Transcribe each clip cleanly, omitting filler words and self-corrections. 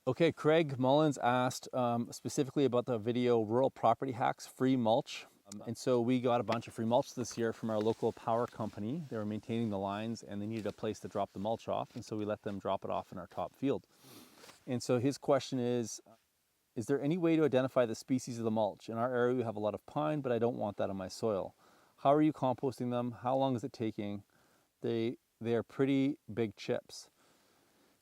Okay, Craig Mullins asked specifically about the video Rural Property Hacks Free Mulch. And so we got a bunch of free mulch this year from our local power company. They were maintaining the lines and they needed a place to drop the mulch off. And so we let them drop it off in our top field. And so his question is there any way to identify the species of the mulch? In our area, we have a lot of pine, but I don't want that in my soil. How are you composting them? How long is it taking? They are pretty big chips.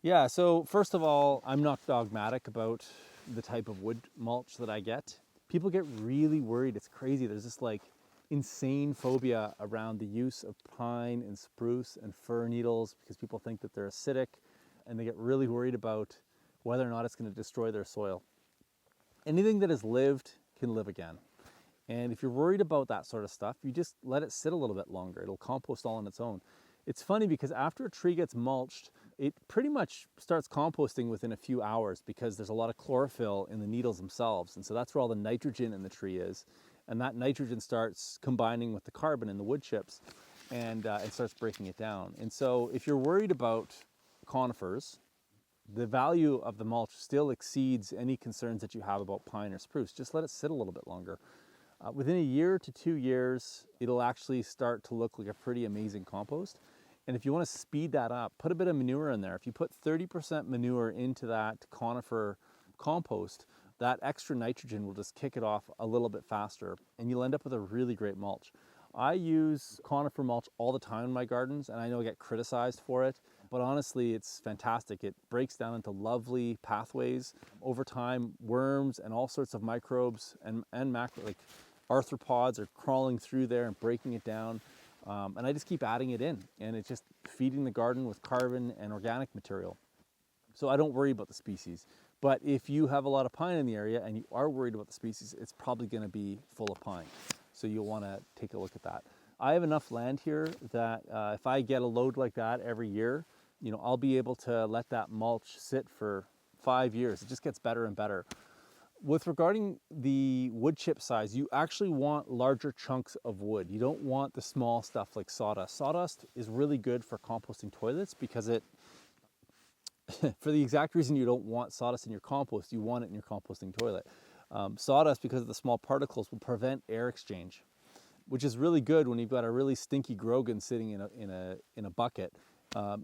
Yeah, so first of all, I'm not dogmatic about the type of wood mulch that I get. People get really worried. It's crazy. There's this like insane phobia around the use of pine and spruce and fir needles because people think that they're acidic and they get really worried about whether or not it's going to destroy their soil. Anything that has lived can live again. And if you're worried about that sort of stuff, you just let it sit a little bit longer. It'll compost all on its own. It's funny because after a tree gets mulched, it pretty much starts composting within a few hours because there's a lot of chlorophyll in the needles themselves. And so that's where all the nitrogen in the tree is. And that nitrogen starts combining with the carbon in the wood chips and it starts breaking it down. And so if you're worried about conifers, the value of the mulch still exceeds any concerns that you have about pine or spruce. Just let it sit a little bit longer. Within a year to 2 years, it'll actually start to look like a pretty amazing compost. And if you want to speed that up, put a bit of manure in there. If you put 30% manure into that conifer compost, that extra nitrogen will just kick it off a little bit faster and you'll end up with a really great mulch. I use conifer mulch all the time in my gardens and I know I get criticized for it, but honestly it's fantastic. It breaks down into lovely pathways. Over time, worms and all sorts of microbes and macro, like arthropods are crawling through there and breaking it down. And I just keep adding it in and it's just feeding the garden with carbon and organic material. So I don't worry about the species. But if you have a lot of pine in the area and you are worried about the species, it's probably going to be full of pine. So you'll want to take a look at that. I have enough land here that if I get a load like that every year, I'll be able to let that mulch sit for 5 years. It just gets better and better. With regarding the wood chip size, you actually want larger chunks of wood. You don't want the small stuff like sawdust. Sawdust is really good for composting toilets because for the exact reason you don't want sawdust in your compost, you want it in your composting toilet. Sawdust, because of the small particles, will prevent air exchange, which is really good when you've got a really stinky Grogan sitting in a bucket.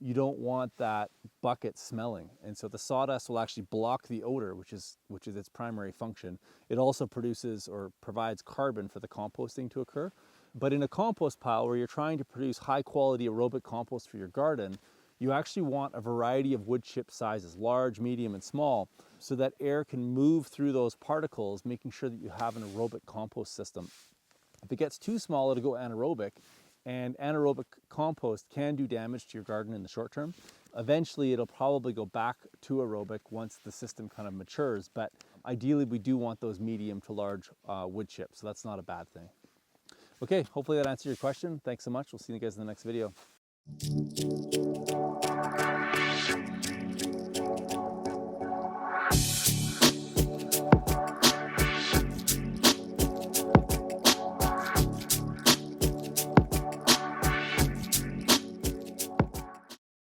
You don't want that bucket smelling. And so the sawdust will actually block the odor, which is its primary function. It also produces or provides carbon for the composting to occur. But in a compost pile where you're trying to produce high quality aerobic compost for your garden, you actually want a variety of wood chip sizes, large, medium, and small, so that air can move through those particles, making sure that you have an aerobic compost system. If it gets too small, it'll go anaerobic, and anaerobic compost can do damage to your garden in the short term. Eventually, it'll probably go back to aerobic once the system kind of matures, but ideally we do want those medium to large wood chips, so that's not a bad thing. Okay, hopefully that answered your question. Thanks so much. We'll see you guys in the next video.